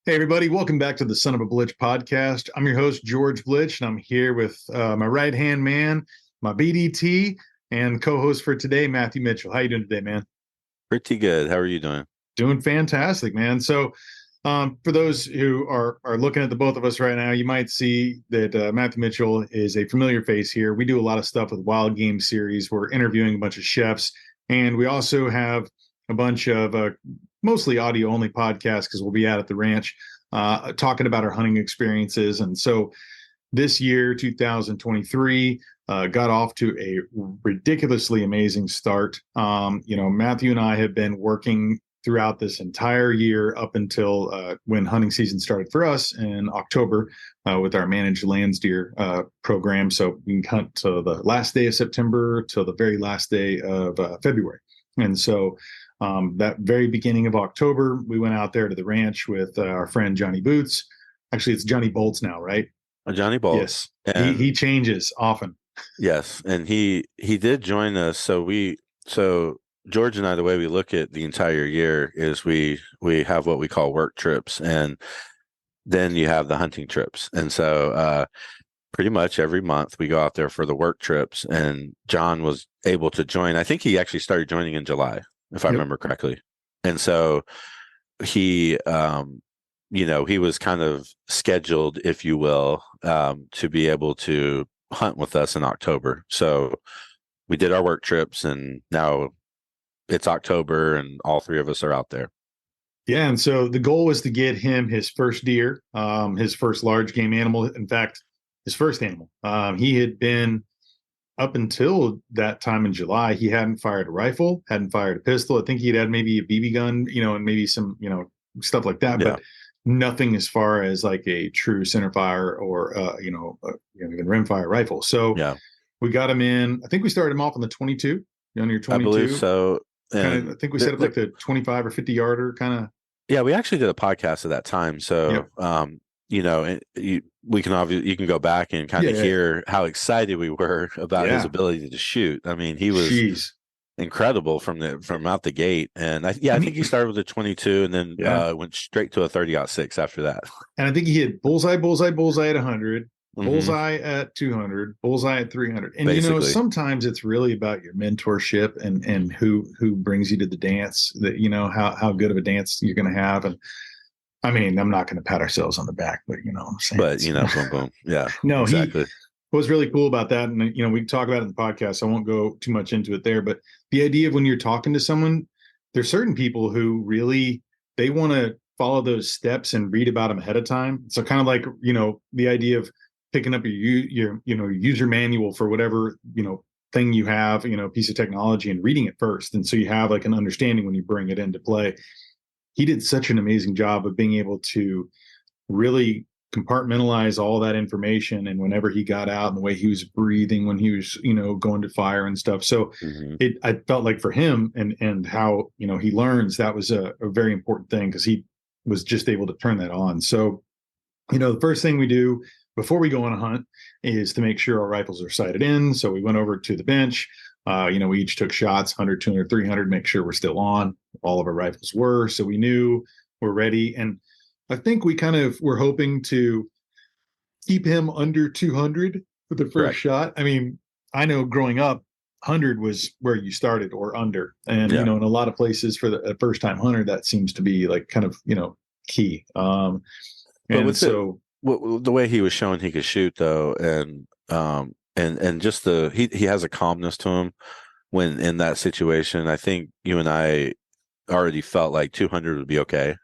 Hey, everybody. Welcome back to the Son of a Blitch podcast. I'm your host, George Blitch, and I'm here with my right-hand man, my BDT, and co-host for today, Matthew Mitchell. How you doing today, man? Pretty good. How are you doing? Doing fantastic, man. So for those who are looking at the both of us right now, you might see that Matthew Mitchell is a familiar face here. We do a lot of stuff with Wild Game Series. We're interviewing a bunch of chefs, and we also have a bunch of mostly audio only podcasts because we'll be out at the ranch talking about our hunting experiences. And so this year, 2023, got off to a ridiculously amazing start. Matthew and I have been working throughout this entire year up until when hunting season started for us in October with our managed lands deer program. So we can hunt to the last day of September till the very last day of February. And so that very beginning of October, we went out there to the ranch with our friend Johnny Boots. Actually, it's Johnny Bolts now, right? Johnny Bolts. Yes, And he changes often. yes, and he did join us. So George and I, the way we look at the entire year is we have what we call work trips, and then you have the hunting trips. And so pretty much every month we go out there for the work trips, and John was able to join. I think he actually started joining in July, if I remember correctly. And so he he was kind of scheduled, if you will, to be able to hunt with us in October. So we did our work trips, and now it's October and all three of us are out there. Yeah, and so the goal was to get him his first deer, his first large game animal. In fact, his first animal. He had been up until that time in July, he hadn't fired a rifle, hadn't fired a pistol. I think he'd had maybe a BB gun, and maybe some, stuff like that, Yeah. but nothing as far as like a true centerfire or, even rimfire rifle. So Yeah, we got him in. I think we started him off on the 22, on your I believe 22. so. Kind of, I And think we set up like the 25 or 50 yarder kind of. yeah, we actually did a podcast at that time. So, Yep. we can obviously, you can go back and kind of Yeah. hear how excited we were about his Yeah. ability to shoot. I mean, he was Jeez. incredible from out the gate. And I think he started with a 22 and then Yeah. went straight to a 30-06 after that. And I think he hit bullseye, bullseye, bullseye at 100, Mm-hmm. bullseye at 200, bullseye at 300. And Basically. sometimes it's really about your mentorship and who brings you to the dance, that how good of a dance you're going to have. And I mean, I'm not going to pat ourselves on the back, but you know what I'm saying. But boom, boom, yeah, No, exactly. what was really cool about that, and we talk about it in the podcast, so I won't go too much into it there, but the idea of when you're talking to someone, there's certain people who really, they want to follow those steps and read about them ahead of time. So kind of like, the idea of picking up your user manual for whatever, thing you have, piece of technology, and reading it first. And so you have like an understanding when you bring it into play. He did such an amazing job of being able to really compartmentalize all that information, and whenever he got out and the way he was breathing when he was going to fire and stuff. So I felt like for him and how he learns, that was a very important thing, because he was just able to turn that on. So the first thing we do before we go on a hunt is to make sure our rifles are sighted in. So we went over to the bench. We each took shots, 100, 200, 300, make sure we're still on. All of our rifles were, so we knew we're ready. And I think we kind of were hoping to keep him under 200 for the first Correct. shot. I mean, I know growing up, 100 was where you started or under. And, Yeah. in a lot of places for the first time hunter, that seems to be like kind of, key. But And so the way he was showing he could shoot though, and just he has a calmness to him when in that situation. I think you and I already felt like 200 would be okay,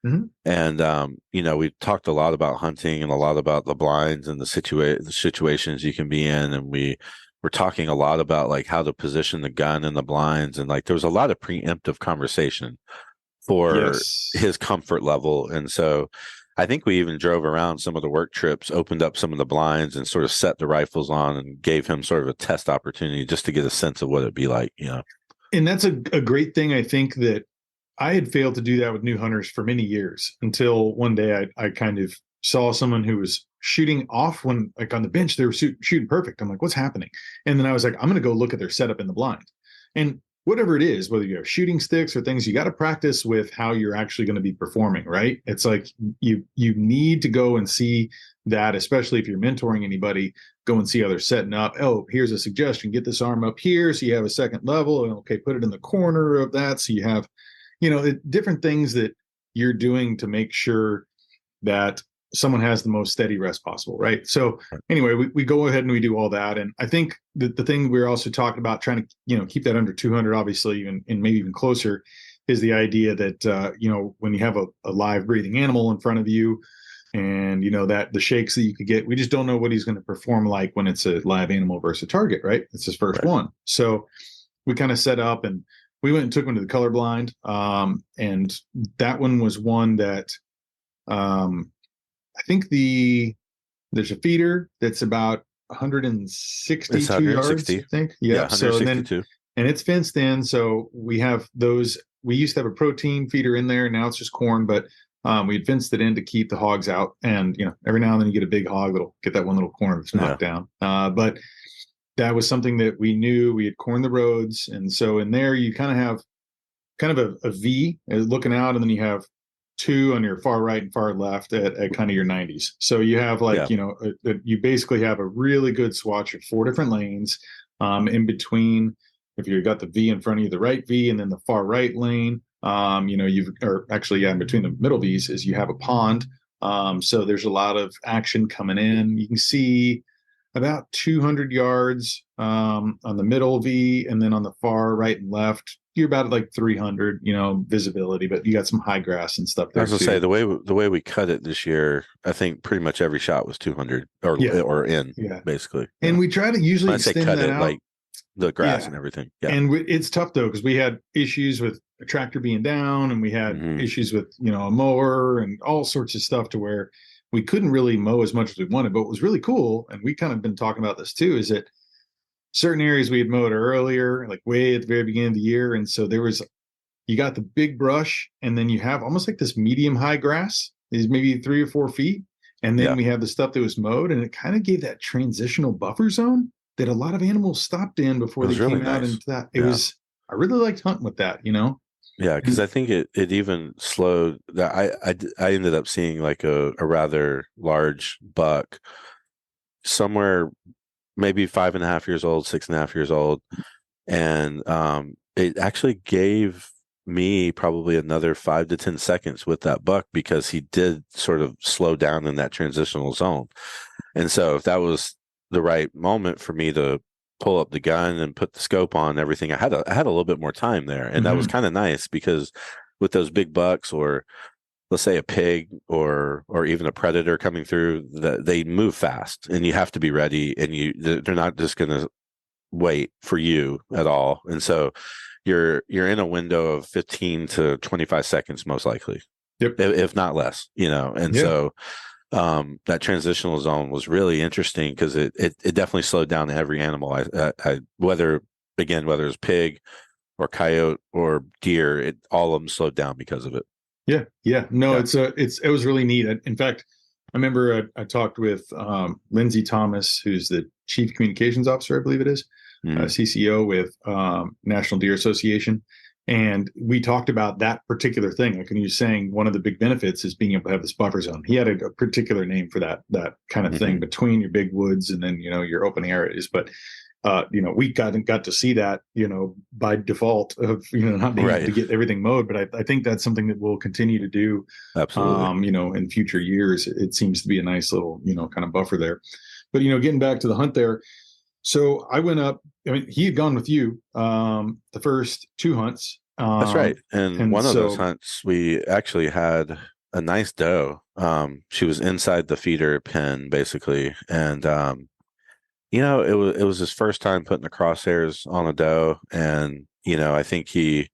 Mhm. And we talked a lot about hunting and a lot about the blinds and the situations you can be in, and we were talking a lot about like how to position the gun in the blinds, and like there was a lot of preemptive conversation for Yes. his comfort level. And so I think we even drove around some of the work trips, opened up some of the blinds and sort of set the rifles on and gave him sort of a test opportunity just to get a sense of what it'd be like, And that's a great thing. I think that I had failed to do that with new hunters for many years, until one day I kind of saw someone who was shooting off when, like, on the bench, they were shooting perfect. I'm like, what's happening? And then I was like, I'm going to go look at their setup in the blind. And whatever it is, whether you have shooting sticks or things, you got to practice with how you're actually going to be performing, right? It's like you need to go and see that, especially if you're mentoring anybody, go and see how they're setting up. Oh, here's a suggestion: get this arm up here so you have a second level, and okay, put it in the corner of that so you have, different things that you're doing to make sure that someone has the most steady rest possible, right? So anyway, we go ahead and we do all that. And I think the thing we're also talking about, trying to, keep that under 200, obviously, and maybe even closer, is the idea that, when you have a live breathing animal in front of you, and, that the shakes that you could get, we just don't know what he's going to perform like when it's a live animal versus a target, right? It's his first one. So we kind of set up, and we went and took him to the colorblind. And that one was one that, I think there's a feeder that's about 162 It's 160. yards, I think. Yep. Yeah, 162. So and it's fenced in. So we have those. We used to have a protein feeder in there. Now it's just corn, but we had fenced it in to keep the hogs out. And, every now and then you get a big hog that'll get that one little corner that's knocked down. But that was something that we knew. We had corned the roads. And so in there, you kind of have a V looking out, and then you have two on your far right and far left at kind of your 90s. So you have you basically have a really good swatch of 4 different lanes in between. If you've got the V in front of you, the right V, and then the far right lane, in between the middle V's is you have a pond. So there's a lot of action coming in. You can see about 200 yards on the middle V, and then on the far right and left, you're about like 300, visibility, but you got some high grass and stuff there. I was gonna say the way we cut it this year, I think pretty much every shot was 200 or in basically. And we try to usually extend that out, like the grass and everything. Yeah, and it's tough though because we had issues with a tractor being down, and we had issues with a mower and all sorts of stuff to where we couldn't really mow as much as we wanted. But what was really cool, and we kind of been talking about this too, is that certain areas we had mowed earlier, like way at the very beginning of the year. And so you got the big brush, and then you have almost like this medium high grass is maybe 3 or 4 feet. And then we have the stuff that was mowed, and it kind of gave that transitional buffer zone that a lot of animals stopped in before they came out into that. I really liked hunting with that, Yeah, because I think it even slowed that. I ended up seeing like a rather large buck somewhere, maybe 5.5 years old, 6.5 years old. And it actually gave me probably another 5 to 10 seconds with that buck, because he did sort of slow down in that transitional zone. And so if that was the right moment for me to pull up the gun and put the scope on everything, I had a little bit more time there. And that was kind of nice, because with those big bucks, or let's say a pig or even a predator coming through, they move fast, and you have to be ready, and they're not just going to wait for you at all. And so you're in a window of 15 to 25 seconds, most likely, if not less, and so that transitional zone was really interesting, because it definitely slowed down every animal. I whether it's pig or coyote or deer, all of them slowed down because of it. No, it was really neat. In fact, I remember I talked with Lindsay Thomas, who's the chief communications officer, I believe it is, CCO with National Deer Association. And we talked about that particular thing. Like when he was saying, one of the big benefits is being able to have this buffer zone. He had a particular name for that kind of thing between your big woods and then, your open areas. But, we got to see that, by default of, not being able to get everything mowed. But I think that's something that we'll continue to do. Absolutely. In future years. It seems to be a nice little, kind of buffer there. But, getting back to the hunt there. So I went up. I mean, he had gone with you the first 2 hunts. That's right. And one of those hunts, we actually had a nice doe. She was inside the feeder pen, basically. And, it was his first time putting the crosshairs on a doe. And, I think he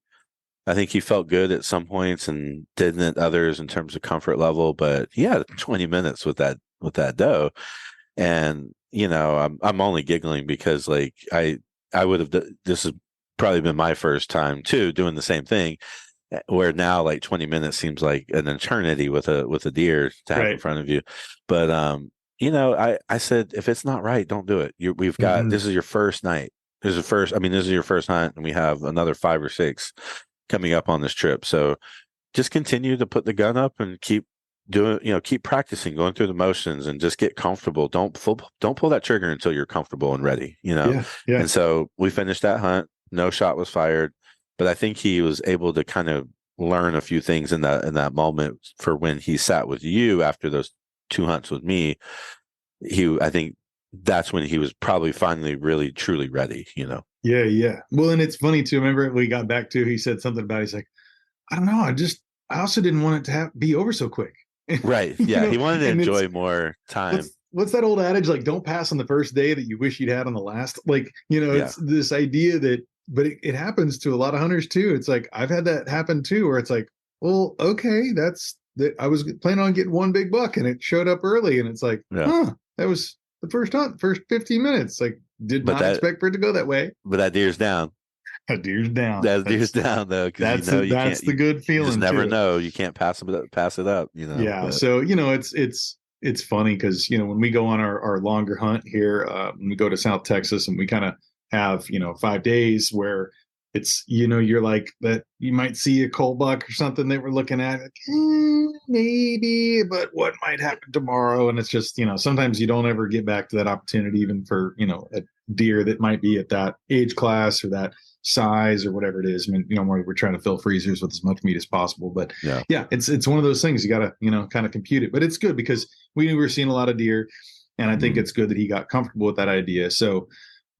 felt good at some points and didn't at others in terms of comfort level. But he had 20 minutes with that doe. And, I'm only giggling because like I would have, this has probably been my first time too, doing the same thing, where now like 20 minutes seems like an eternity with a deer to have in front of you. But, I said, if it's not right, don't do it. We've got, this is your first night. this is your first hunt, and we have another 5 or 6 coming up on this trip. So just continue to put the gun up and keep doing, keep practicing, going through the motions, and just get comfortable. Don't pull that trigger until you're comfortable and ready, Yeah, yeah, And so we finished that hunt. No shot was fired, but I think he was able to kind of learn a few things in that moment for when he sat with you after those 2 hunts with me. I think that's when he was probably finally really truly ready. yeah, yeah. Well, and it's funny too. Remember we got back to, he said something about, he's like, I don't know, I also didn't want it to be over so quick. Right. You Yeah. know, He wanted to and it's, enjoy more time. what's that old adage, like, don't pass on the first day that you wish you'd had on the last. Like, Yeah. it's this idea that, but it happens to a lot of hunters too. It's like, I've had that happen too, where it's like, well, okay, that's that, I was planning on getting one big buck and it showed up early, and it's like, Yeah. huh, that was the first hunt, first 15 minutes. Like, did But not expect for it to go that way. that deer's down. A deer's down. That deer's down though, because you That's can't. the good You just feeling never too. know. You can't pass it up. Yeah. But So, it's funny because, when we go on our longer hunt here, when we go to South Texas, and we kind of have, 5 days where it's, you're like that, you might see a coal buck or something that we're looking at, like, maybe, but what might happen tomorrow? And it's just, sometimes you don't ever get back to that opportunity, even for, a deer that might be at that age class or that size or whatever it is. I mean, we're trying to fill freezers with as much meat as possible, but yeah. yeah, it's one of those things you got to, kind of compute it. But it's good because we knew we were seeing a lot of deer, and I think it's good that he got comfortable with that idea. So,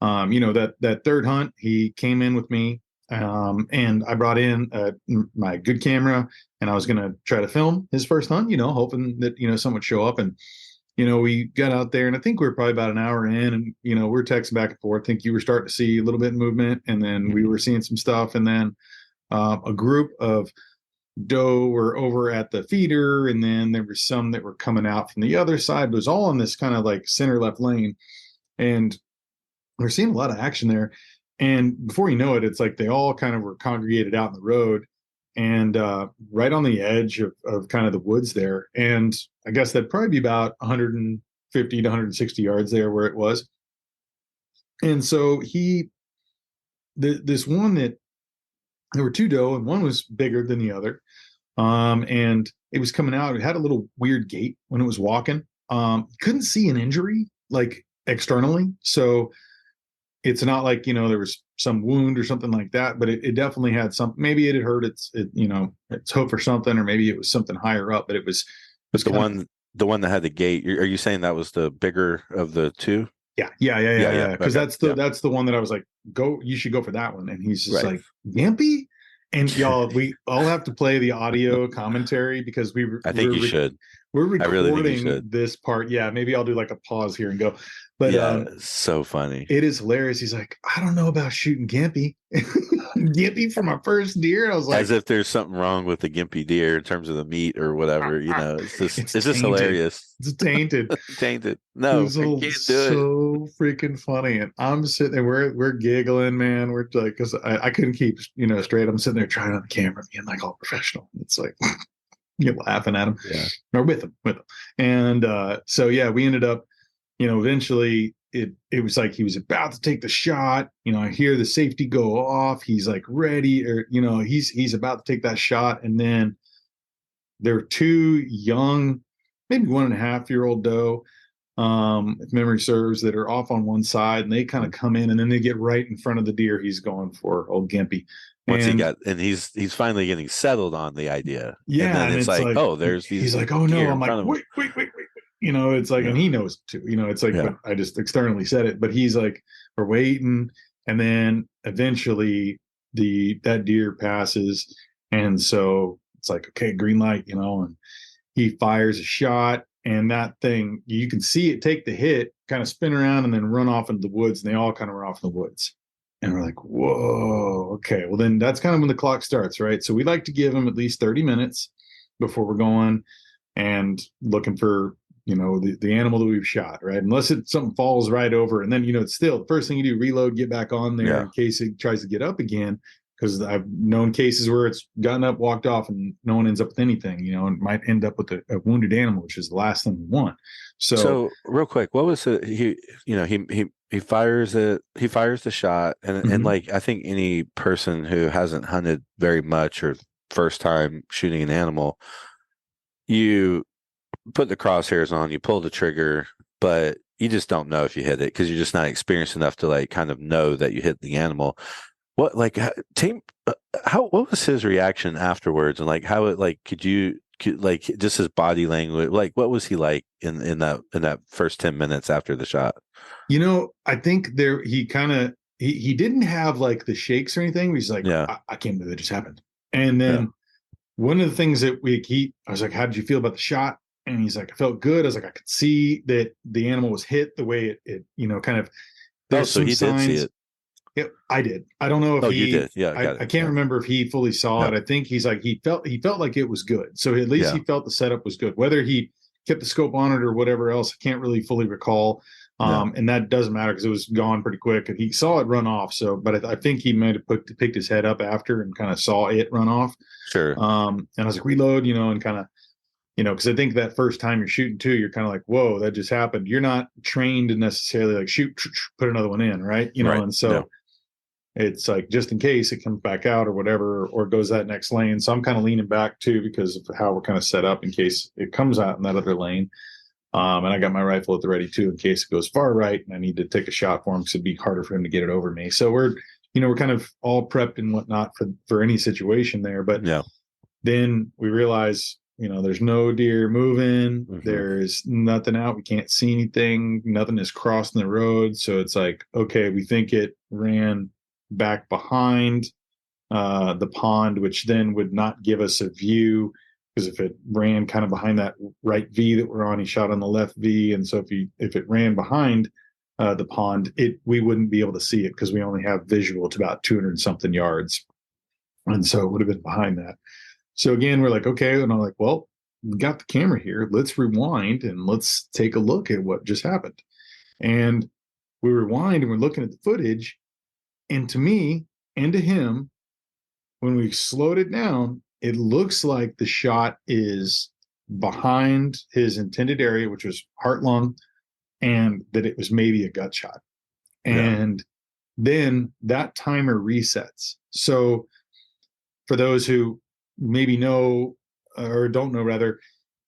that third hunt, he came in with me, and I brought in my good camera, and I was going to try to film his first hunt, hoping that someone would show up. And we got out there, and I think we were probably about an hour in, and we're texting back and forth. I think you were starting to see a little bit of movement, and then we were seeing some stuff, and then a group of doe were over at the feeder, and then there were some that were coming out from the other side. It was all in this kind of like center left lane, and we're seeing a lot of action there. And before you know it, it's like they all kind of were congregated out in the road, and right on the edge of kind of the woods there. And I guess that'd probably be about 150 to 160 yards there where it was. And so this one that, there were two doe, and one was bigger than the other. And it was coming out. It had a little weird gait when it was walking. Couldn't see an injury like externally. So it's not like, there was some wound or something like that, but it definitely had some, maybe it had hurt its hoof or something, or maybe it was something higher up, but it was But the one that had the gate, are you saying that was the bigger of the two? Yeah. Because Okay. that's the one that I was like, you should go for that one. And he's just Right. like, Yampy? And y'all, we all have to play the audio commentary because I think you should. we're I really think you recording should. this part. Yeah, maybe I'll do like a pause here and go. But Yeah, so funny. it is hilarious. He's like, I don't know about shooting Gimpy. Gimpy for my first deer. I was like, As if there's something wrong with the gimpy deer in terms of the meat or whatever. It's just tainted. hilarious. It's tainted. Tainted. It No, was I can't do it. so freaking funny, and I'm sitting there. We're giggling, man. We're like, because I couldn't keep straight. I'm sitting there trying on the camera, being like all professional. It's like you're laughing at him, Yeah. or with him, and so yeah, we ended up, eventually it was like he was about to take the shot. I hear the safety go off. He's like ready, or he's about to take that shot, and then there were two young, maybe 1.5-year-old doe, if memory serves, that are off on one side, and they kind of come in, and then they get right in front of the deer he's going for, old Gimpy. And he's finally getting settled on the idea. Yeah, and then it's like, oh, there's these. He's like, oh no. deer I'm in like, front of him. wait. It's like, Yeah. and he knows too. It's like, Yeah. but I just externally said it. But he's like, we're waiting, and then eventually that deer passes, and so it's like, okay, green light, and he fires a shot, and that thing, you can see it take the hit, kind of spin around, and then run off into the woods, and they all kind of run off in the woods. And we're like, whoa, okay. Well, then that's kind of when the clock starts, right? So we like to give them at least 30 minutes before we're going and looking for, the animal that we've shot, right? Unless something falls right over. And then, it's still the first thing you do, reload, get back on there in case it tries to get up again. because I've known cases where it's gotten up, walked off, and no one ends up with anything, and might end up with a wounded animal, which is the last thing we want. So real quick, what was it? He fires it. He fires the shot, and like I think any person who hasn't hunted very much or first time shooting an animal, you put the crosshairs on, you pull the trigger, but you just don't know if you hit it because you're just not experienced enough to like kind of know that you hit the animal. What like what was his reaction afterwards, and like how it like like just his body language, like what was he like in that first 10 minutes after the shot? I think he didn't have like the shakes or anything. He's like, I can't believe it just happened. And then one of the things that I was like, how did you feel about the shot? And he's like, I felt good. I was like, I could see that the animal was hit the way it kind of, there's so some he signs. did see it. Yeah, I did. I don't know if you did. Yeah, I can't remember if he fully saw it. I think he's like, he felt like it was good. So at least he felt the setup was good. Whether he kept the scope on it or whatever else, I can't really fully recall. And that doesn't matter because it was gone pretty quick and he saw it run off. So, but I think he might have picked his head up after and kind of saw it run off. Sure. And I was like, reload, and kind of, because I think that first time you're shooting too, you're kind of like, whoa, that just happened. You're not trained to necessarily like shoot, put another one in, right? And so it's like just in case it comes back out or whatever, or goes that next lane. So I'm kind of leaning back too because of how we're kind of set up in case it comes out in that other lane. And I got my rifle at the ready too in case it goes far right and I need to take a shot for him because it'd be harder for him to get it over me. So we're kind of all prepped and whatnot for any situation there. But then we realize, there's no deer moving. There's nothing out. We can't see anything. Nothing is crossing the road. So it's like, okay, we think it ran back behind the pond, which then would not give us a view because if it ran kind of behind that right V that we're on, he shot on the left V. And so if it ran behind the pond, we wouldn't be able to see it because we only have visual to about 200 something yards. And so it would have been behind that. So again, we're like, okay. And I'm like, well, we got the camera here. Let's rewind and let's take a look at what just happened. And we rewind and we're looking at the footage. And to me and to him, when we slowed it down, it looks like the shot is behind his intended area, which was heart lung, and that it was maybe a gut shot. And then that timer resets. So for those who maybe know or don't know, rather,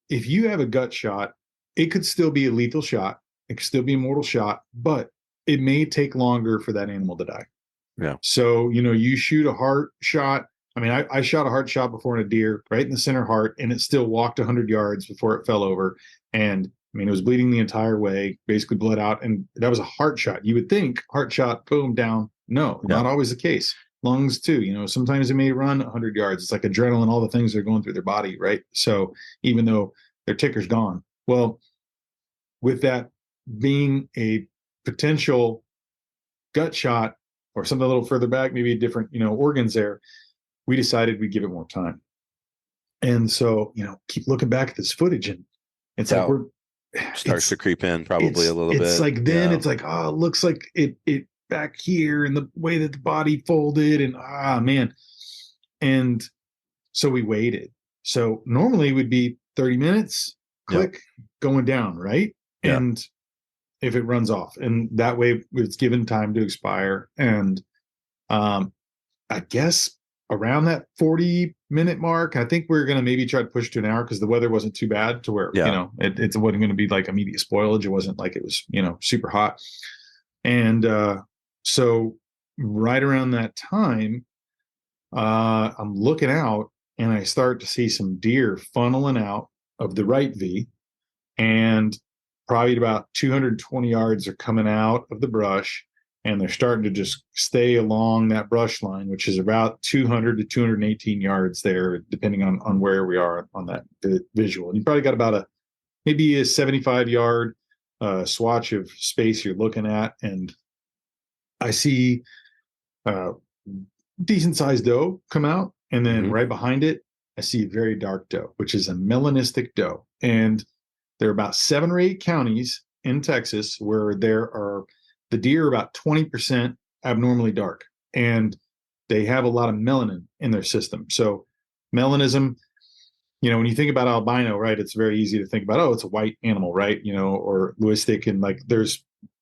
if you have a gut shot, it could still be a lethal shot. It could still be a mortal shot, but it may take longer for that animal to die. Yeah. So, you shoot a heart shot. I mean, I shot a heart shot before in a deer right in the center heart, and it still walked 100 yards before it fell over. And I mean, it was bleeding the entire way, basically bled out. And that was a heart shot. You would think heart shot, boom, down. No, not always the case. Lungs too, sometimes they may run 100 yards. It's like adrenaline, all the things that are going through their body, right? So even though their ticker's gone, well, with that being a potential gut shot or something a little further back, maybe a different, organs there, we decided we'd give it more time. And so, keep looking back at this footage and it's like starts to creep in probably a little bit. It's like then it's like, oh, it looks like it back here and the way that the body folded and man. And so we waited. So normally it would be 30 minutes, click, going down, right? And if it runs off, and that way it's given time to expire. And I guess around that 40-minute mark, I think we're going to maybe try to push to an hour because the weather wasn't too bad to where, it wasn't going to be like immediate spoilage. It wasn't like it was, super hot. And so right around that time, I'm looking out and I start to see some deer funneling out of the right V, and probably about 220 yards are coming out of the brush, and they're starting to just stay along that brush line, which is about 200 to 218 yards there, depending on where we are on that visual. And you probably got about maybe a 75-yard swatch of space you're looking at, and I see decent sized doe come out, and then right behind it I see a very dark doe, which is a melanistic doe. And there are about 7 or 8 counties in Texas where there are the deer are about 20% abnormally dark, and they have a lot of melanin in their system. So melanism, when you think about albino, right, it's very easy to think about, oh, it's a white animal, right? Or Lewistic, and like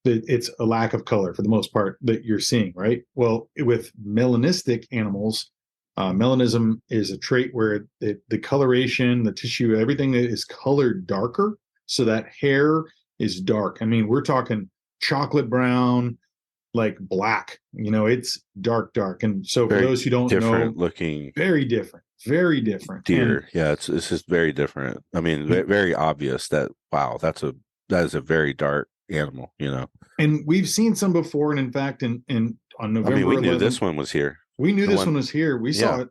it's a lack of color for the most part that you're seeing, right? Well, with melanistic animals, melanism is a trait where the coloration, the tissue, everything is colored darker, so that hair is dark. I mean, we're talking chocolate brown, like black. It's dark. And so for Very those who don't know, different looking very different, very different. And deer. Yeah, it's just very different. I mean, very obvious that wow, that is a very dark animal. and we've seen some before, and in fact, in on I mean, November we knew 11th, this one was here. we knew The this one, one was here. We saw yeah. it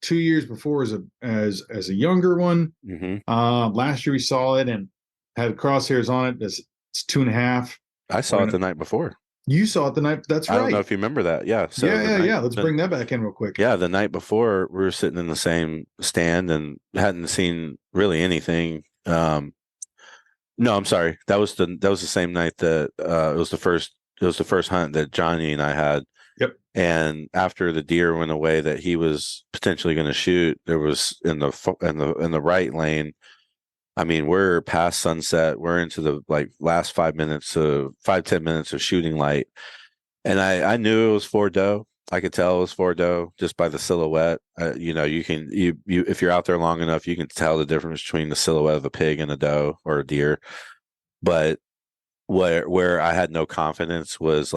2 years before as a younger one. Hmm. Last year we saw it and had crosshairs on it. It's 2.5. I saw it the night before. You saw it the night. That's I right. don't know if you remember that. Yeah. So Yeah. Let's bring that back in real quick. Yeah, the night before we were sitting in the same stand and hadn't seen really anything. No, I'm sorry. That was the same night that it was the first hunt that Johnny and I had. Yep. And after the deer went away that he was potentially going to shoot, there was in the right lane. I mean, we're past sunset. We're into the last 5-10 minutes of shooting light. And I knew it was for doe. I could tell it was for doe just by the silhouette. You if you're out there long enough, you can tell the difference between the silhouette of a pig and a doe or a deer. But where I had no confidence was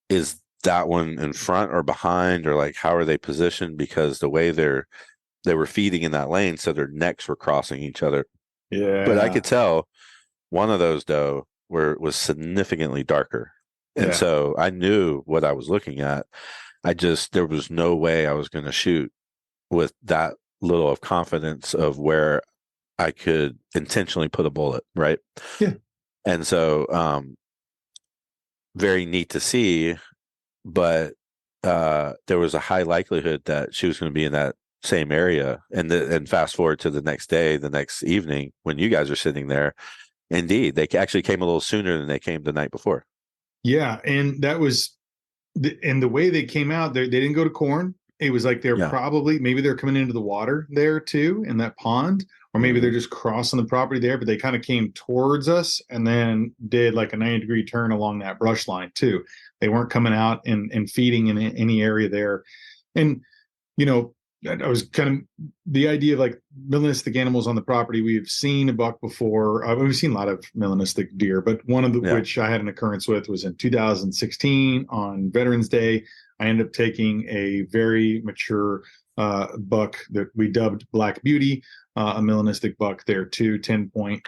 is that one in front or behind, or how are they positioned? Because the way they were feeding in that lane, so their necks were crossing each other. Yeah. But I could tell one of those doe was significantly darker. And so I knew what I was looking at. There was no way I was going to shoot with that little of confidence of where I could intentionally put a bullet. Right. Yeah. And so, very neat to see, but, there was a high likelihood that she was going to be in that same area. And fast forward to the next day, the next evening, when you guys are sitting there, indeed, they actually came a little sooner than they came the night before. Yeah. And that was, and the way they came out, they didn't go to corn. It was like maybe they're coming into the water there too, in that pond, or maybe they're just crossing the property there, but they kind of came towards us and then did like a 90-degree turn along that brush line too. They weren't coming out and feeding in any area there. And, I was kind of the idea of melanistic animals on the property. We've seen a buck before. We've seen a lot of melanistic deer, but one of which I had an occurrence with was in 2016 on Veterans Day. I ended up taking a very mature buck that we dubbed Black Beauty, a melanistic buck there too, 10 point.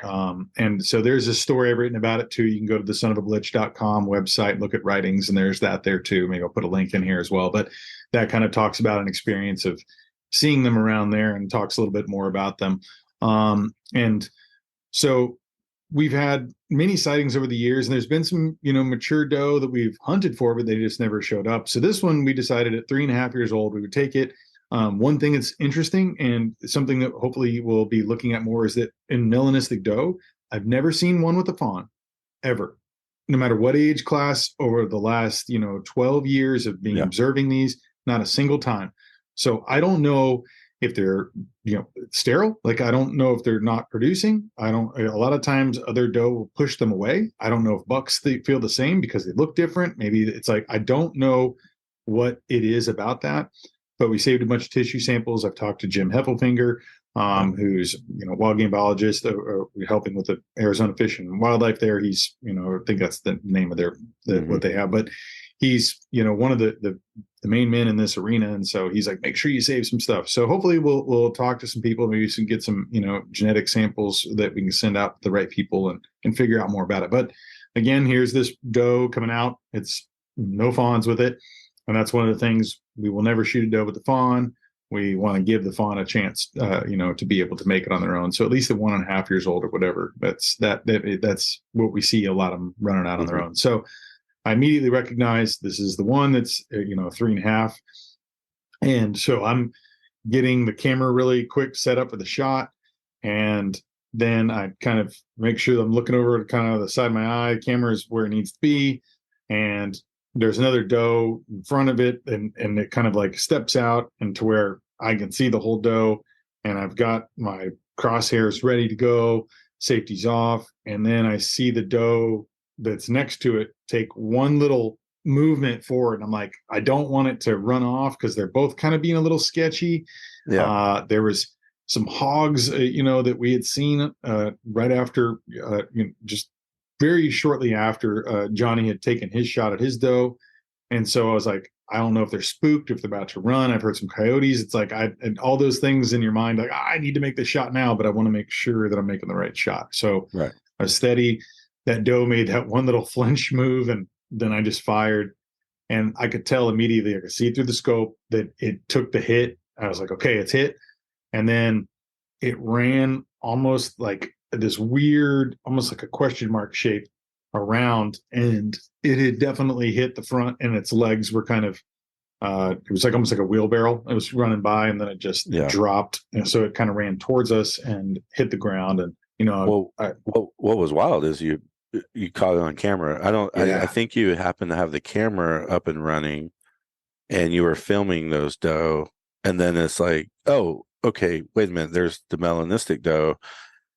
And so there's a story I've written about it too. You can go to the sonofablitch.com website, look at writings, and there's that there too. Maybe I'll put a link in here as well. But that kind of talks about an experience of seeing them around there and talks a little bit more about them. And so we've had many sightings over the years, and there's been some, mature doe that we've hunted for, but they just never showed up. So this one, we decided at 3.5 years old, we would take it. One thing that's interesting and something that hopefully we'll be looking at more is that in melanistic doe, I've never seen one with a fawn ever, no matter what age class over the last, 12 years of being observing these, not a single time. So I don't know if they're, sterile. I don't know if they're not producing. A lot of times other doe will push them away. I don't know if bucks feel the same because they look different. Maybe it's I don't know what it is about that, but we saved a bunch of tissue samples. I've talked to Jim Heffelfinger, who's, wild game biologist, helping with the Arizona Fish and Wildlife there. He's, I think that's the name of what they have, but he's, one of the main men in this arena. And so he's like, make sure you save some stuff. So hopefully we'll talk to some people, maybe we can get some, genetic samples that we can send out to the right people and figure out more about it. But again, here's this doe coming out. It's no fawns with it. And that's one of the things, we will never shoot a doe with the fawn. We want to give the fawn a chance, to be able to make it on their own. So at least at 1.5 years old or whatever, that's what we see a lot of them running out on their own. So I immediately recognized this is the one that's, 3.5. And so I'm getting the camera really quick set up for the shot. And then I kind of make sure that I'm looking over at kind of the side of my eye, camera is where it needs to be. And there's another doe in front of it, and it kind of like steps out and to where I can see the whole doe, and I've got my crosshairs ready to go, safety's off, and then I see the doe that's next to it take one little movement forward, and I'm like, I don't want it to run off because they're both kind of being a little sketchy. There was some hogs, that we had seen right after, just very shortly after Johnny had taken his shot at his doe. And so I was like, I don't know if they're spooked, if they're about to run. I've heard some coyotes. It's like, and all those things in your mind, like, I need to make the shot now, but I want to make sure that I'm making the right shot. So I was steady. That doe made that one little flinch move, and then I just fired. And I could tell immediately, I could see through the scope that it took the hit. I was like, okay, it's hit. And then it ran almost like this weird, almost like a question mark shape around, and it had definitely hit the front, and its legs were kind of it was like almost like a wheelbarrow. It was running by, and then it just dropped, and so it kind of ran towards us and hit the ground. And what was wild is you caught it on camera. I think you happened to have the camera up and running, and you were filming those doe, and then it's like, oh, okay, wait a minute, there's the melanistic doe,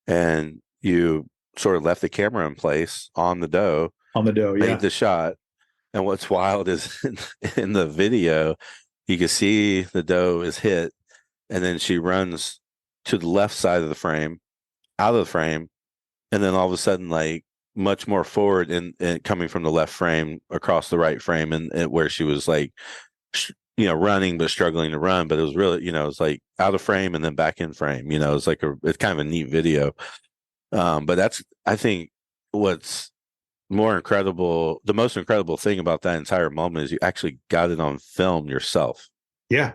and you sort of left the camera in place on the doe, made the shot. And what's wild is in the video, you can see the doe is hit, and then she runs to the left side of the frame, out of the frame, and then all of a sudden, like, much more forward and coming from the left frame across the right frame, and where she was like, running but struggling to run, but it was really, it was like out of frame and then back in frame. It's like it's kind of a neat video. But that's, I think, what's more incredible. The most incredible thing about that entire moment is you actually got it on film yourself. Yeah,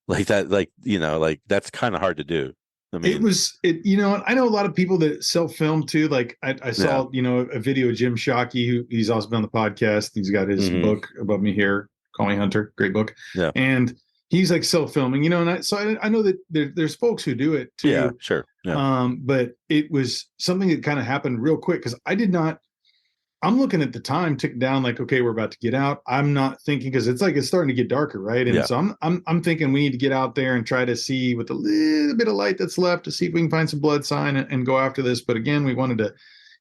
like that, like that's kind of hard to do. I mean, I know a lot of people that self-film too. Like I saw, a video of Jim Shockey, who he's also been on the podcast. He's got his book Above Me Here, Call Me Hunter, great book. Yeah. And he's like self-filming, and I know that there's folks who do it too. Yeah, sure. Yeah. But it was something that kind of happened real quick, because I'm looking at the time tick down, like, okay, we're about to get out. I'm not thinking, because it's starting to get darker, right? And so I'm thinking we need to get out there and try to see with a little bit of light that's left to see if we can find some blood sign and go after this. But again, we wanted to,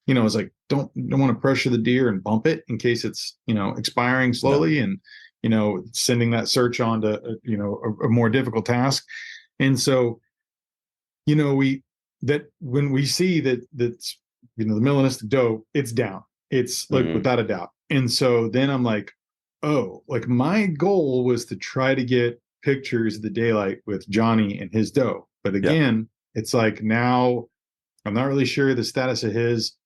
it's like, don't want to pressure the deer and bump it in case it's, expiring slowly, and, sending that search on to, a more difficult task. And so, when we see that's, the melanistic doe, it's down. It's like without a doubt. And so then I'm like, oh, like my goal was to try to get pictures of the daylight with Johnny and his doe. But again, it's like, now I'm not really sure the status of his.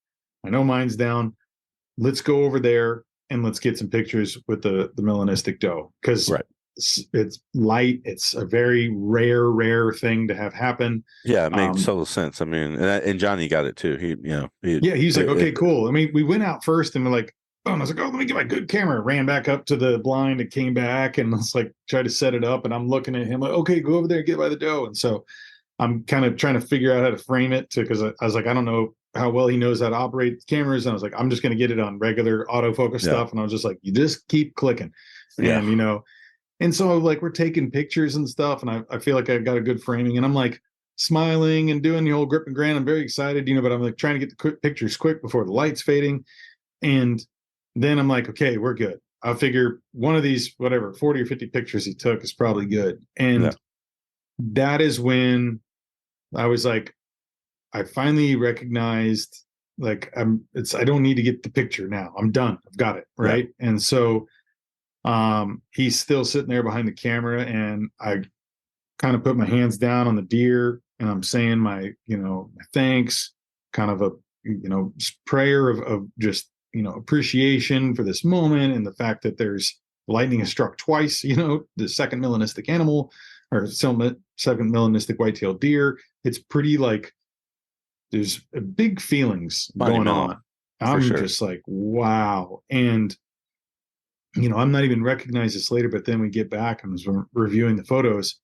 I know mine's down. Let's go over there and let's get some pictures with the melanistic doe, because it's light. It's a very rare thing to have happen. Yeah, it makes total sense. I mean, and Johnny got it too. He's like, okay, cool. I mean, we went out first, and we're like, oh, and I was like, oh, let me get my good camera. Ran back up to the blind and came back, and was like, try to set it up. And I'm looking at him like, okay, go over there and get by the doe. And so I'm kind of trying to figure out how to frame it, because I was like, I don't know how well he knows how to operate cameras. And I was like, I'm just going to get it on regular autofocus stuff. And I was just like, you just keep clicking. And, and so like, we're taking pictures and stuff, and I feel like I got a good framing, and I'm like smiling and doing the whole grip and grin. I'm very excited, but I'm like trying to get the quick pictures quick before the light's fading. And then I'm like, okay, we're good. I figure one of these, whatever, 40 or 50 pictures he took is probably good. And that is when I was like, I finally recognized, like, I don't need to get the picture now. I'm done. I've got it. Right. Yeah. And so he's still sitting there behind the camera, and I kind of put my hands down on the deer, and I'm saying my thanks, kind of a, prayer of just, appreciation for this moment, and the fact that there's lightning has struck twice, the second melanistic animal, or second melanistic white-tailed deer. It's pretty, like, there's big feelings going on. I'm just like, wow. And I'm not even recognized this later, but then we get back and was reviewing the photos.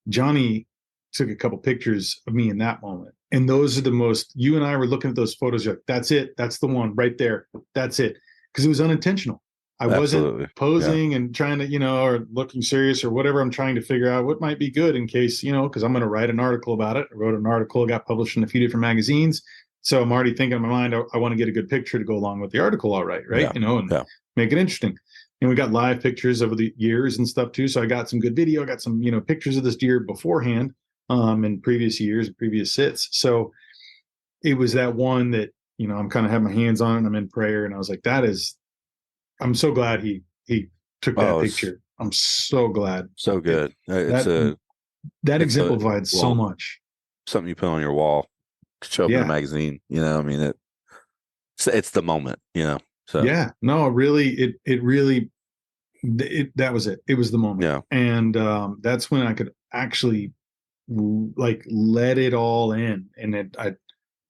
Johnny took a couple pictures of me in that moment. And those are the most, you and I were looking at those photos. You're like, that's it. That's the one right there. That's it. Because it was unintentional. I wasn't Absolutely. Yeah. posing and trying to, or looking serious or whatever. I'm trying to figure out what might be good in case, because I'm going to write an article about it. I wrote an article, got published in a few different magazines. So I'm already thinking in my mind, I want to get a good picture to go along with the article. All right. Yeah. And Yeah. make it interesting. And we got live pictures over the years and stuff too. So I got some good video, I got some, pictures of this deer beforehand, in previous years, previous sits. So it was that one that, I'm kind of have my hands on it and I'm in prayer. And I was like, I'm so glad he took that Oh, it's picture. I'm so glad. so good. It's That a that it's a exemplified so well much. something you put on your wall, show up in a Yeah. magazine. I mean it's the moment. So Yeah. No, really, it really that was it. It was the moment. yeah. And that's when I could actually like let it all in. And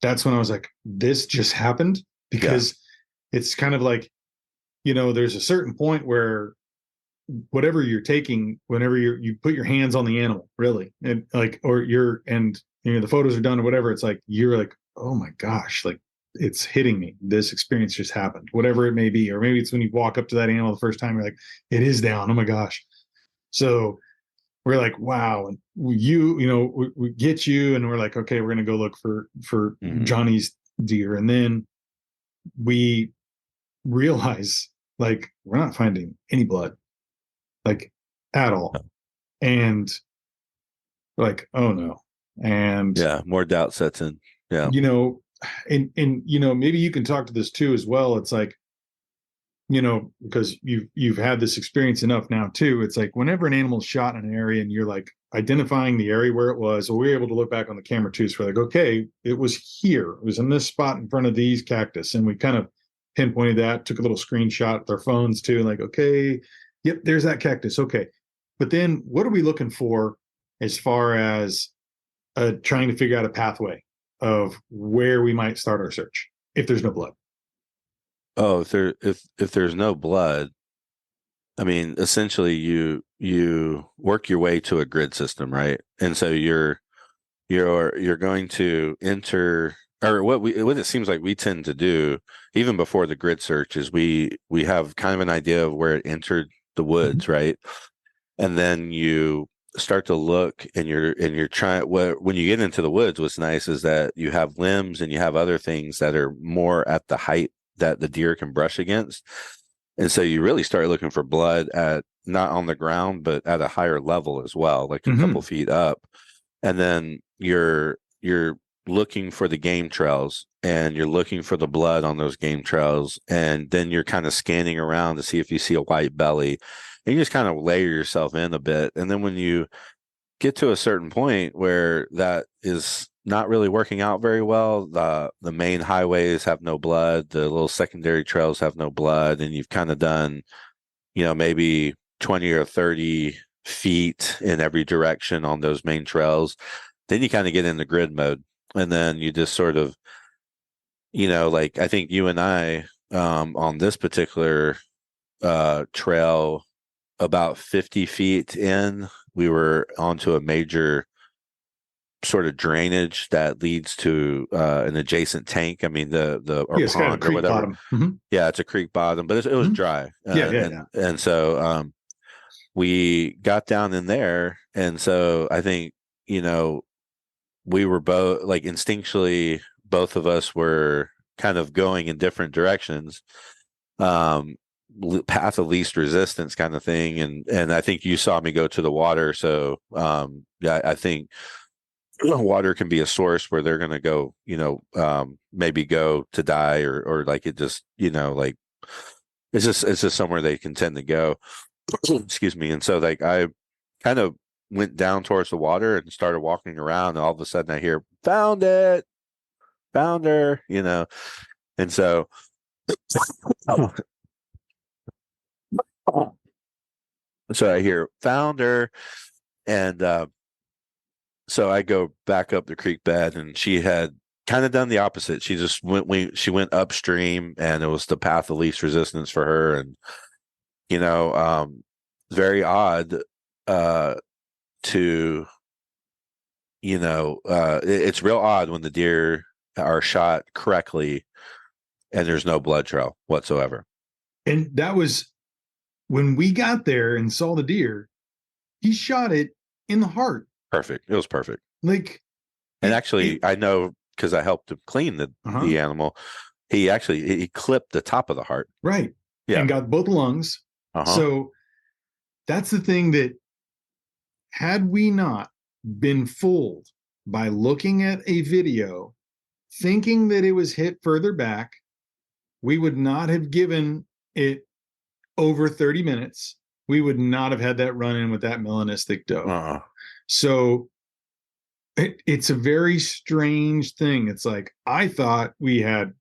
that's when I was like, this just happened, Yeah. because it's kind of like, there's a certain point where whatever you're taking, whenever you put your hands on the animal, really, and like, or the photos are done or whatever, it's like, you're like, oh my gosh, like it's hitting me. This experience just happened, whatever it may be. Or maybe it's when you walk up to that animal the first time, you're like, it is down. Oh my gosh. So we're like, wow. And we get you, and we're like, okay, we're going to go look for Hmm. Johnny's deer. And then we realize, like, we're not finding any blood, like, at all. And like, oh no. And Yeah. More doubt sets in. Yeah. you know and maybe you can talk to this too as well. It's like, because you've had this experience enough now too. It's like whenever an animal's shot in an area and you're like identifying the area where it was, or we're able to look back on the camera too, so we're like, okay, it was here, it was in this spot in front of these cactus, and we kind of pinpointed that, took a little screenshot with our phones too, and like, okay, yep, there's that cactus. Okay, but then what are we looking for as far as trying to figure out a pathway of where we might start our search if there's no blood? Oh, if there's no blood, I mean, essentially you work your way to a grid system, right? And so you're going to enter, or what it seems like we tend to do even before the grid search is we have kind of an idea of where it entered the Mm-hmm. woods, right? And then you start to look and you're trying, when you get into the woods, what's nice is that you have limbs and you have other things that are more at the height that the deer can brush against. And so you really start looking for blood at not on the ground, but at a higher level as well, like a couple Mm-hmm. feet up. And then you're looking for the game trails and you're looking for the blood on those game trails. And then you're kind of scanning around to see if you see a white belly. And you just kind of layer yourself in a bit. And then when you get to a certain point where that is not really working out very well, the main highways have no blood, the little secondary trails have no blood, and you've kind of done, maybe 20 or 30 feet in every direction on those main trails, then you kind of get into grid mode. And then you just sort of, like I think you and I, on this particular trail, about 50 feet in, we were onto a major sort of drainage that leads to an adjacent tank. I mean, or Yeah, it's kind of a pond or creek whatever. bottom. Mm-hmm. Yeah, it's a creek bottom, but it was Mm-hmm. dry. Yeah, yeah, yeah. And so we got down in there. And so I think, we were both like instinctually, both of us were kind of going in different directions. Um, Path of least resistance kind of thing. And I think you saw me go to the water. So yeah, I think water can be a source where they're going to go, maybe go to die or like it just, like it's just somewhere they can tend to go. Excuse me. And so like I kind of went down towards the water and started walking around, and all of a sudden I hear, found it, found her, and so so I hear found her, and so I go back up the creek bed, and she had kind of done the opposite. She just she went upstream, and it was the path of least resistance for her. And you know, very odd to it's real odd when the deer are shot correctly and there's no blood trail whatsoever. And that was when we got there and saw the deer, he shot it in the heart. Perfect. It was perfect. Like, And actually, I know because I helped him clean the animal. He clipped the top of the heart. Right. Yeah. And got both lungs. So that's the thing, that had we not been fooled by looking at a video, thinking that it was hit further back, we would not have given it over 30 minutes. We would not have had that run in with that melanistic doe. So it's a very strange thing. It's like, I thought we had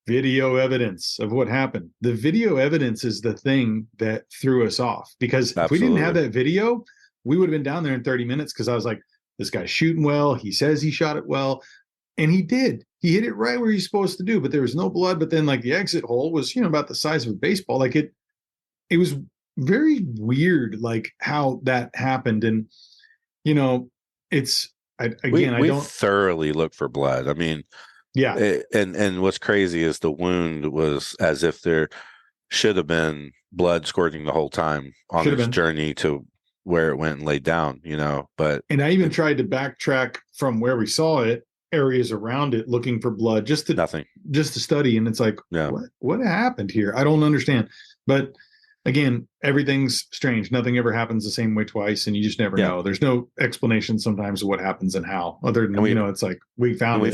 video evidence of what happened. The video evidence is the thing that threw us off, because if we didn't have that video, we would have been down there in 30 minutes. Because I was like, this guy's shooting well. He says he shot it well. And he did. He hit it right where he's supposed to do, but there was no blood. But then, like, the exit hole was, about the size of a baseball. Like, it was very weird, like, how that happened. And, it's, we don't thoroughly look for blood. I mean, and what's crazy is the wound was as if there should have been blood squirting the whole time on its journey to where it went and laid down, but. And I even tried to backtrack from where we saw it, areas around it, looking for blood, just to study. And it's like, what happened here? I don't understand. But again, everything's strange. Nothing ever happens the same way twice, and you just never know. There's no explanation sometimes of what happens and how, other than, it's like, we found it.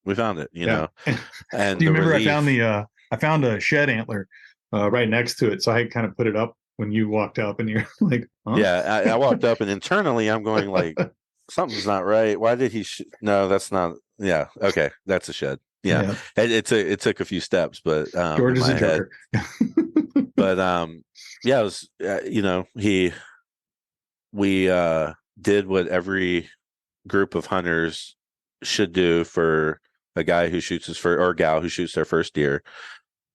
We found it, know. And do you remember I found a shed antler right next to it. So I kind of put it up when you walked up, and you're like, huh? Yeah, I walked up, and internally I'm going like, something's not right. Why did he? No, that's not. Yeah. Okay. That's a shed. Yeah. It took a few steps, but George is a joker. But yeah, it was we did what every group of hunters should do for a guy who shoots his first, or a gal who shoots their first deer,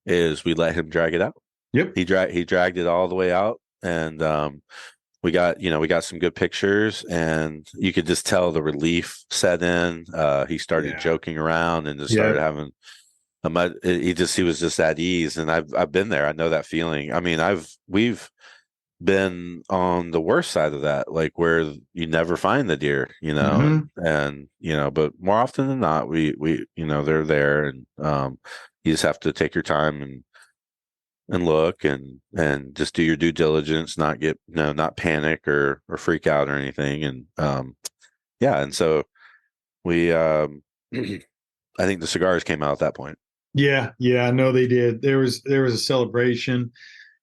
is we let him drag it out. Yep. He dragged it all the way out, and we got some good pictures, and you could just tell the relief set in. He started joking around and just started having he was just at ease. And I've been there. I know that feeling. I mean, we've been on the worst side of that, like where you never find the deer, and but more often than not, we they're there, and you just have to take your time and look and just do your due diligence, not panic or freak out or anything. And and so we I think the cigars came out at that point. Yeah, no, they did. There was a celebration,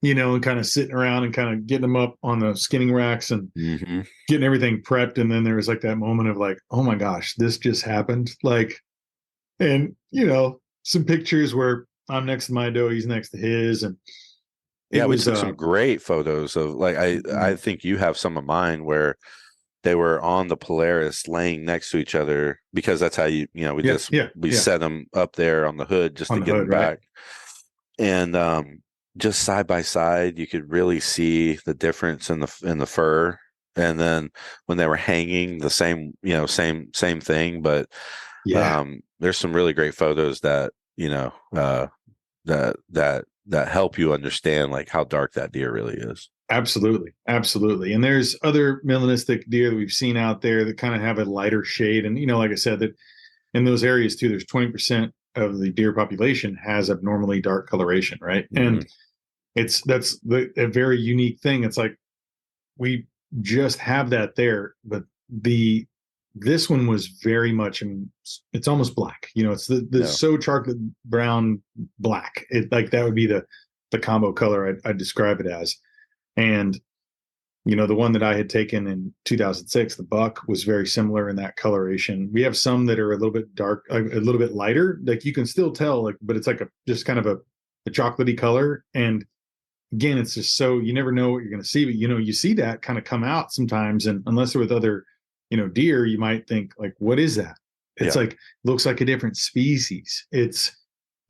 and kind of sitting around and kind of getting them up on the skinning racks and getting everything prepped. And then there was like that moment of like, oh my gosh, this just happened. Like, and some pictures where I'm next to my doe, he's next to his, and we took some great photos of, like, I think you have some of mine where they were on the Polaris laying next to each other, because that's how we set them up there on the hood just to get them back. And just side by side, you could really see the difference in the fur. And then when they were hanging, the same thing. But there's some really great photos that that help you understand like how dark that deer really is. Absolutely. And there's other melanistic deer that we've seen out there that kind of have a lighter shade. And, like I said, that in those areas too, there's 20% of the deer population has abnormally dark coloration. Right. And that's a very unique thing. It's like, we just have that there, but this one was very much, it's almost black, it's the so chocolate brown black. It, like, that would be the combo color I'd describe it as. And, the one that I had taken in 2006, the buck, was very similar in that coloration. We have some that are a little bit dark, a little bit lighter. Like, you can still tell, like, but it's like just kind of a chocolatey color. And again, it's just so, you never know what you're going to see, but, you see that kind of come out sometimes. And unless they're with other, deer, you might think like, what is that? It's like, looks like a different species. It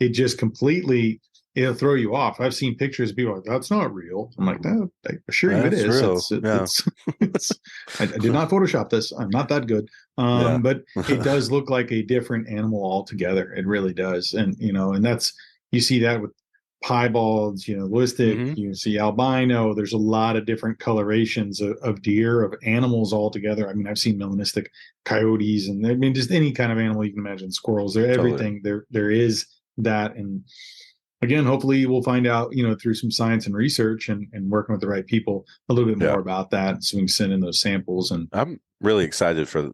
just completely, it'll throw you off. I've seen pictures of people like, that's not real. I'm like, no, I assure you it is. Real. I did not Photoshop this. I'm not that good. But it does look like a different animal altogether. It really does. And, and that's, you see that with piebalds, listic, Hmm. you see albino. There's a lot of different colorations of deer, of animals altogether. I mean, I've seen melanistic coyotes, and I mean, just any kind of animal you can imagine, squirrels, they're Totally. everything. There is that. And again, hopefully we'll find out, through some science and research and working with the right people a little bit Yeah. more about that. So we can send in those samples. And I'm really excited for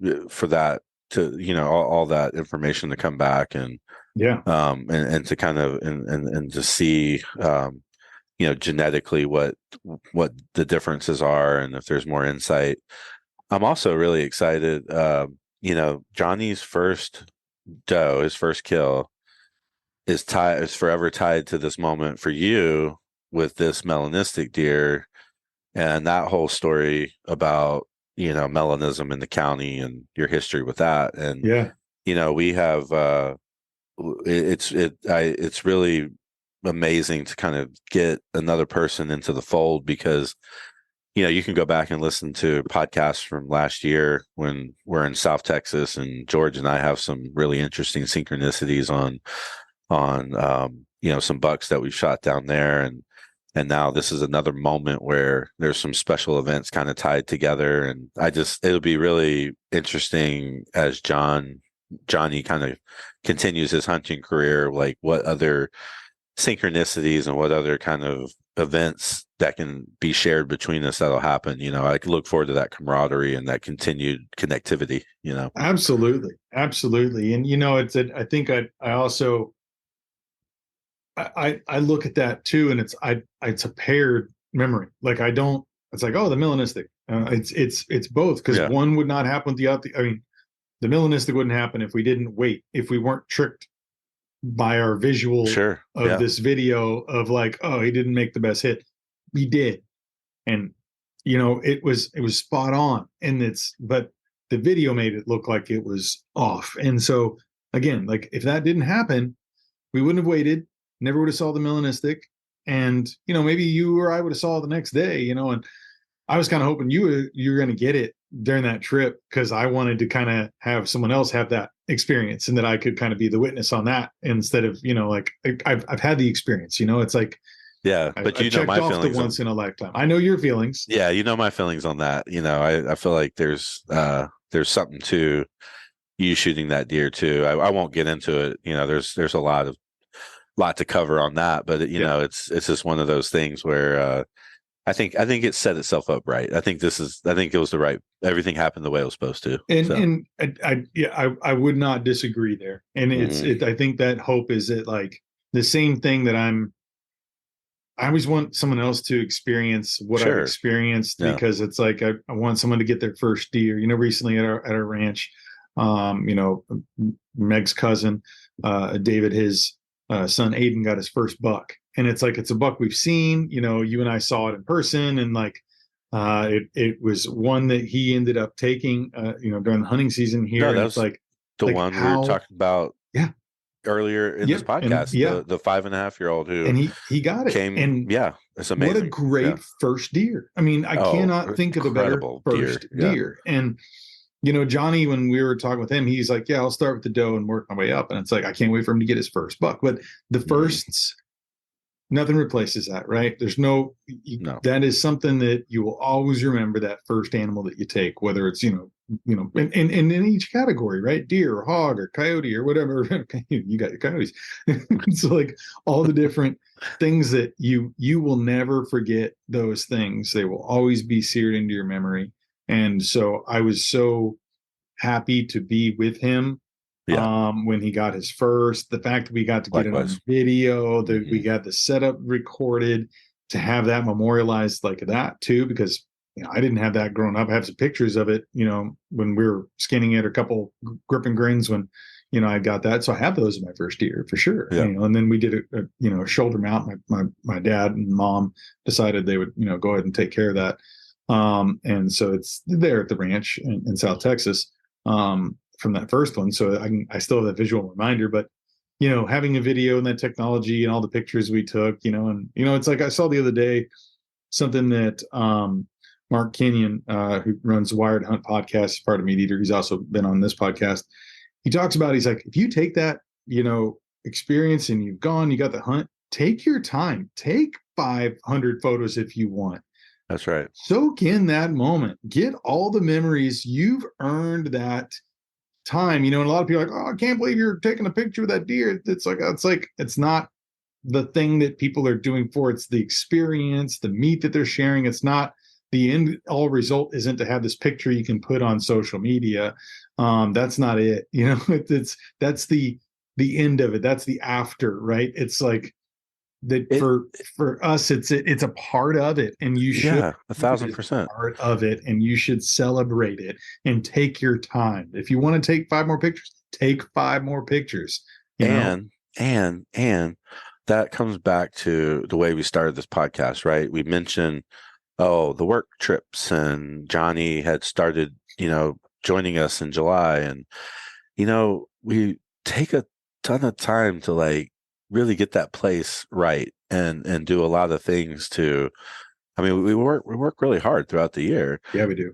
that to, all that information to come back yeah, and to kind of and to see genetically what the differences are and if there's more insight. I'm also really excited. Johnny's first doe, his first kill, is forever tied to this moment for you with this melanistic deer and that whole story about melanism in the county and your history with that. And yeah, we have it's really amazing to kind of get another person into the fold because you can go back and listen to podcasts from last year when we're in South Texas, and George and I have some really interesting synchronicities on some bucks that we've shot down there, and now this is another moment where there's some special events kind of tied together, and it'll be really interesting as Johnny kind of continues his hunting career, like what other synchronicities and what other kind of events that can be shared between us that'll happen. I look forward to that camaraderie and that continued connectivity. absolutely, absolutely. And I think I also I look at that too, and it's a paired memory. Like I don't. It's like, oh, the melanistic. It's both, because Yeah, one would not happen without the. I mean, the melanistic wouldn't happen if we didn't wait. If we weren't tricked by our visual sure. of Yeah. this video of like, oh, he didn't make the best hit. We did, and it was spot on. And but the video made it look like it was off. And so again, like if that didn't happen, we wouldn't have waited, never would have saw the melanistic, and maybe you or I would have saw the next day, and I was kind of hoping you were going to get it during that trip, because I wanted to kind of have someone else have that experience, and that I could kind of be the witness on that, instead of like I've had the experience. It's like Yeah, I, but I checked my off the feelings on once in a lifetime. I know your feelings. yeah, my feelings on that. I feel like there's something to you shooting that deer too. I won't get into it. There's a lot to cover on that, but Yeah. it's just one of those things where I think it set itself up right. I think it was the right everything happened the way it was supposed to. So And I would not disagree there. And mhm. I think that hope is that, like, the same thing that I always want someone else to experience what I've Sure. experienced, Yeah. because it's like I want someone to get their first deer. Recently at our ranch, Meg's cousin, David, his son Aiden, got his first buck, and it's like it's a buck we've seen. You and I saw it in person, and like it was one that he ended up taking, during the hunting season here, No, and that it's was like the one we were how, talking about yeah, earlier in this yep, and podcast, yeah, the 5.5-year-old who and he got it, came. and Yeah, it's what a amazing. Yeah. great first deer. I mean, I Oh, cannot think of a better incredible deer. first Yeah. deer. And Johnny, when we were talking with him, he's like, yeah, I'll start with the doe and work my way up. And it's like, I can't wait for him to get his first buck. But the Mhm. firsts, nothing replaces that, right? There's no, No. that is something that you will always remember, that first animal that you take, whether it's, in each category, right? Deer or hog or coyote or whatever. You got your coyotes. So like all the different things that you will never forget those things. They will always be seared into your memory. And so I was so happy to be with him Yeah. when he got his first. The fact that we got to get it on Likewise. video, that we Hmm. got the setup recorded, to have that memorialized like that too, because I didn't have that growing up. I have some pictures of it, when we were skinning it, a couple grip and grins when I got that. So I have those in my first year for sure. Yeah. And then we did a shoulder mount. My dad and mom decided they would go ahead and take care of that. And so it's there at the ranch in South Texas, from that first one. So I still have that visual reminder, but having a video and that technology and all the pictures we took, and it's like I saw the other day something that Mark Kenyon, who runs the Wired Hunt podcast, part of Meat Eater, he's also been on this podcast. He talks about, he's like, if you take that, experience and you've gone, you got the hunt, take your time. Take 500 photos if you want. That's right. Soak in that moment. Get all the memories. You've earned that time. And a lot of people are like, oh, I can't believe you're taking a picture of that deer. It's like it's not the thing that people are doing for. It's the experience, the meat that they're sharing. It's not the end all result isn't to have this picture you can put on social media. That's not it. That's the end of it. That's the after, right? It's like that for us, it's a part of it, and you should 1,000% part of it, and you should celebrate it and take your time. If you want to take 5 more pictures, take 5 more pictures. And that comes back to the way we started this podcast, right? We mentioned, the work trips, and Johnny had started, joining us in July, and we take a ton of time to like really get that place right and do a lot of things we work really hard throughout the year. Yeah, we do.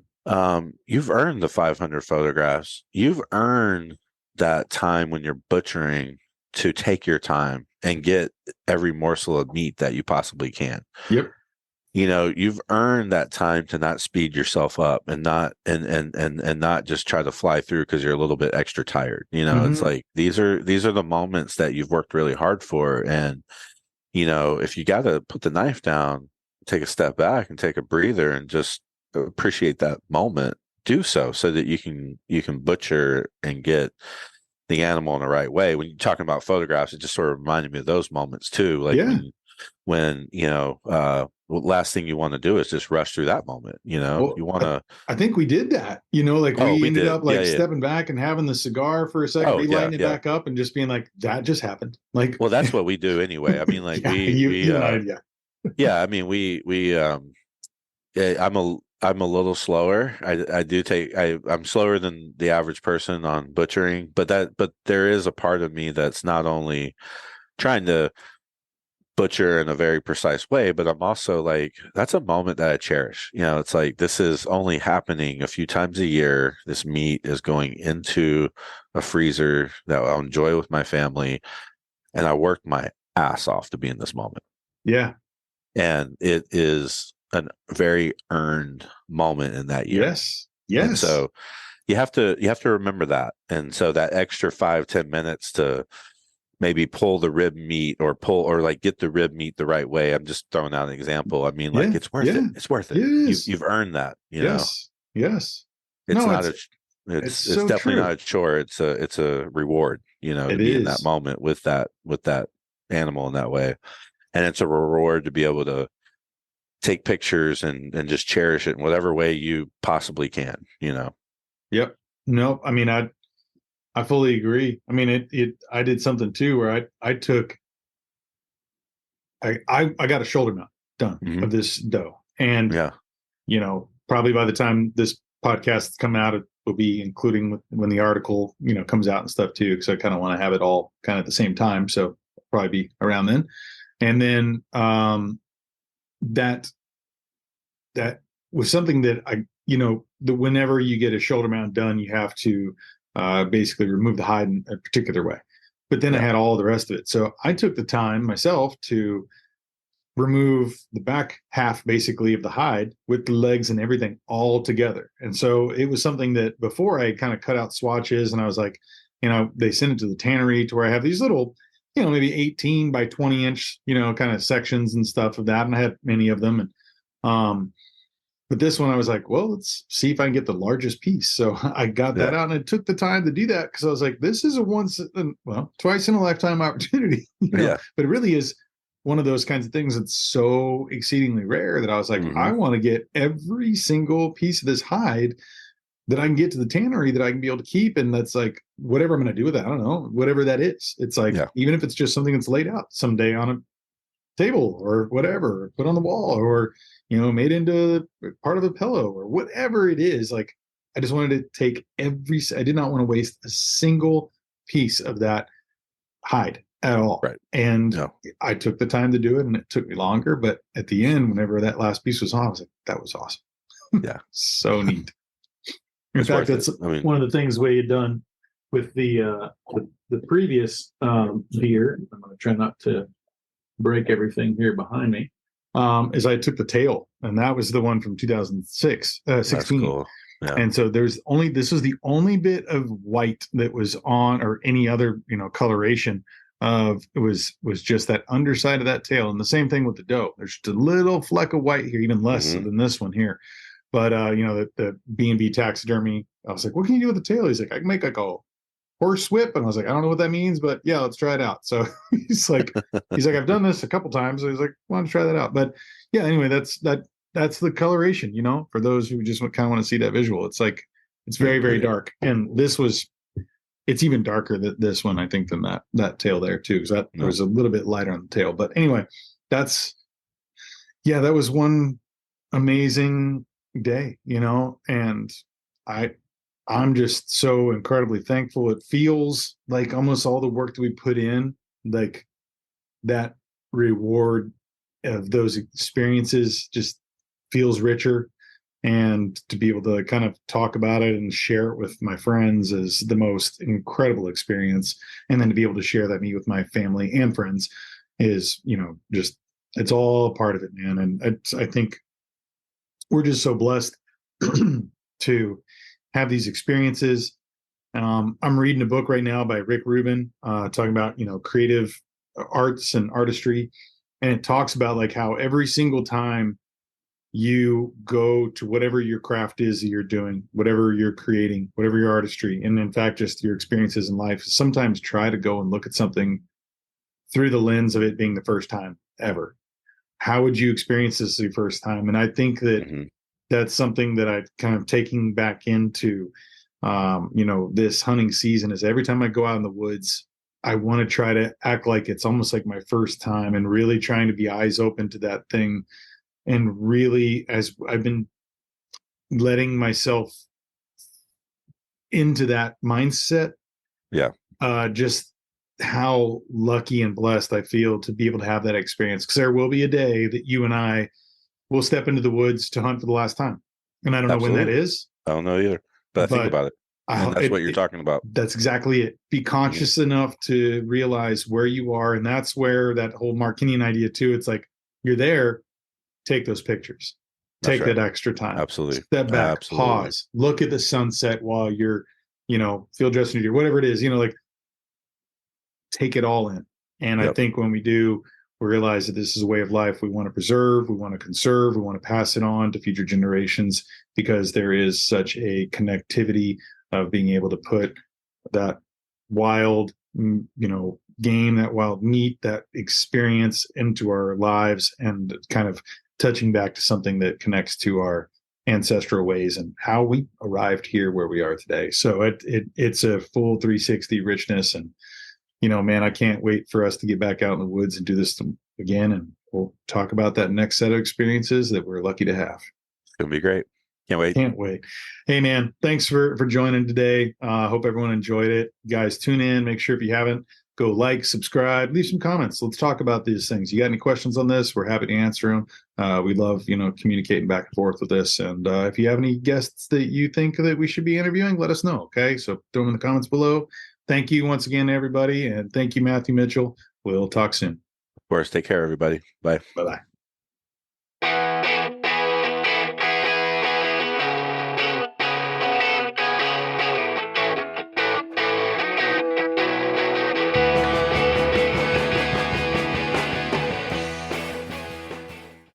You've earned the 500 photographs. You've earned that time when you're butchering to take your time and get every morsel of meat that you possibly can. Yep. You've earned that time to not speed yourself up and not and not just try to fly through because you're a little bit extra tired. It's like these are the moments that you've worked really hard for. And if you got to put the knife down, take a step back and take a breather and just appreciate that moment, do so that you can butcher and get the animal in the right way. When you're talking about photographs, it just sort of reminded me of those moments too. Like when last thing you want to do is just rush through that moment. Well, you want to. I think we did that. We ended up stepping back and having the cigar for a second, relighting it back up, and just being like, that just happened. Like, well, that's what we do anyway. I mean, like I'm a little slower. I'm slower than the average person on butchering, but there is a part of me that's not only trying to butcher in a very precise way, but I'm also like, that's a moment that I cherish. It's like, this is only happening a few times a year. This meat is going into a freezer that I'll enjoy with my family. And I worked my ass off to be in this moment. Yeah. And it is a very earned moment in that year. Yes. And so you have to remember that. And so that extra 5-10 minutes to maybe pull the rib meat or get the rib meat the right way. I'm just throwing out an example. I mean, like, it's worth it. It's worth it. You've earned that, Yes. Yes. It's it's so definitely true. not a chore. It's a reward, to be in that moment with that animal in that way. And it's a reward to be able to take pictures and just cherish it in whatever way you possibly can, Yep. No, I mean, I fully agree. I mean, I did something too where I got a shoulder mount done of this doe. And, probably by the time this podcast comes out, it will be including when the article, comes out and stuff too. Cause I kind of want to have it all kind of at the same time. So it'll probably be around then. And then, that was something that whenever you get a shoulder mount done, you have to basically remove the hide in a particular way. But then I had all the rest of it. So I took the time myself to remove the back half basically of the hide with the legs and everything all together. And so it was something that before I kind of cut out swatches, and I was like, they send it to the tannery to where I have these little, maybe 18 by 20 inch, kind of sections and stuff of that. And I had many of them. And, but this one I was like, well, let's see if I can get the largest piece. So I got that out, and it took the time to do that because I was like, this is twice in a lifetime opportunity. But it really is one of those kinds of things that's so exceedingly rare that I was like, I want to get every single piece of this hide that I can get to the tannery that I can be able to keep. And that's like, whatever I'm going to do with it, I don't know, whatever that is. It's like, even if it's just something that's laid out someday on a table or whatever, or put on the wall, or, made into part of a pillow or whatever it is. Like, I just wanted to take I did not want to waste a single piece of that hide at all. Right. And I took the time to do it, and it took me longer. But at the end, whenever that last piece was on, I was like, that was awesome. Yeah. So neat. In fact, that's one of the things we had done with the the previous deer, I'm going to try not to break everything here behind me, is I took the tail, and that was the one from 2006, That's 16. cool. Yeah. And so this was the only bit of white that was on, or any other, coloration of, it was just that underside of that tail. And the same thing with the doe. There's just a little fleck of white here, even less so than this one here. But the B&B taxidermy, I was like, what can you do with the tail? He's like, I can make like a horse whip. And I was like, I don't know what that means, but yeah, let's try it out. So he's like, I've done this a couple times. So he's like, why don't you try that out? But yeah, anyway, that's the coloration, for those who just kind of want to see that visual. It's like, it's very, very dark. And it's even darker than this one, I think, than that tail there too. Cause that was a little bit lighter on the tail, but anyway, that was one amazing day, and I'm just so incredibly thankful. It feels like almost all the work that we put in, like that reward of those experiences just feels richer. And to be able to kind of talk about it and share it with my friends is the most incredible experience. And then to be able to share that with my family and friends is, just, it's all part of it, man. And I think we're just so blessed to have these experiences. I'm reading a book right now by Rick Rubin, talking about, creative arts and artistry. And it talks about like how every single time you go to whatever your craft is that you're doing, whatever you're creating, whatever your artistry, and in fact, just your experiences in life, sometimes try to go and look at something through the lens of it being the first time ever. How would you experience this the first time? And I think that that's something that I've kind of taken back into, this hunting season, is every time I go out in the woods, I want to try to act like it's almost like my first time, and really trying to be eyes open to that thing. And really, as I've been letting myself into that mindset, just how lucky and blessed I feel to be able to have that experience. Because there will be a day that you and I will step into the woods to hunt for the last time. And I don't know when that is. I don't know either, but I think about it. And that's what you're talking about. That's exactly it. Be conscious enough to realize where you are. And that's where that whole Markinian idea too. It's like, you're there, take those pictures, take that extra time. Absolutely. Step back, pause, look at the sunset while you're, field dressing your, whatever it is, like take it all in. And I think when we do, we realize that this is a way of life we want to preserve, we want to conserve, we want to pass it on to future generations, because there is such a connectivity of being able to put that wild, game, that wild meat, that experience into our lives, and kind of touching back to something that connects to our ancestral ways and how we arrived here where we are today. So it's a full 360 richness. And, man, I can't wait for us to get back out in the woods and do this again. And we'll talk about that next set of experiences that we're lucky to have. It's going to be great. Can't wait. Hey, man, thanks for joining today. Hope everyone enjoyed it. Guys, tune in. Make sure if you haven't, go like, subscribe, leave some comments. Let's talk about these things. You got any questions on this? We're happy to answer them. We love, communicating back and forth with this. And if you have any guests that you think that we should be interviewing, let us know. Okay. So throw them in the comments below. Thank you once again, everybody. And thank you, Matthew Mitchell. We'll talk soon. Of course. Take care, everybody. Bye. Bye-bye.